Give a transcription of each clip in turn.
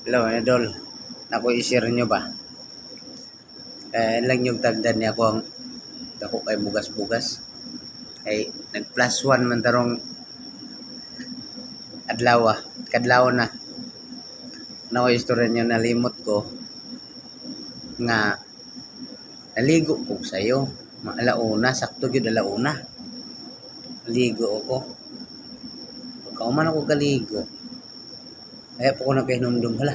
Hello, idol. Naku i-share nyo ba? Lang yung tagdan niya ako ang dako kay bugas-bugas. Ay nag plus one man tarong kadlaw na. Naku istorya nyo nalimot ko nga naligo ko sa'yo. Alauna, sakto gyud alauna. Ligo ako. Kauman ako kaligo. Kaya po ko nakahinumdum, hala.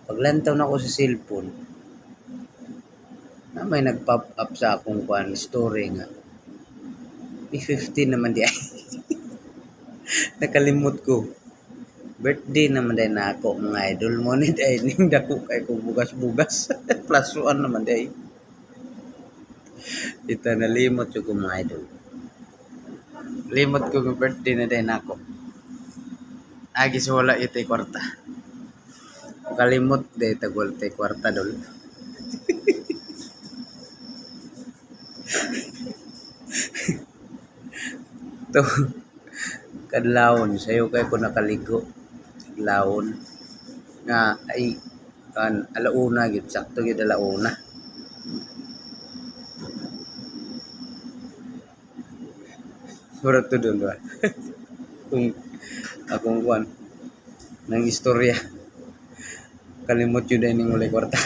Paglantaw na ako sa cellphone, na may nag-pop up sa akong story nga. P15 naman di ay. Nakalimot ko. Birthday naman din na ako mga idol mo ni dahil ning dako kay ko bugas-bugas. Plus one naman di ay. Ito nalimot ko mga idol. Limot ko ng birthday na din ako. Agi sa wala ito kwarta. Kalimot de tagol te kwarta dol. To kadlawon sayo kay ko nakaligo. Kadlawon nga ay kan alauna gid sakto gid alauna. Puro to dol ba? Kung akong kuan nang istorya kalimot yun din ning ulay kwarta.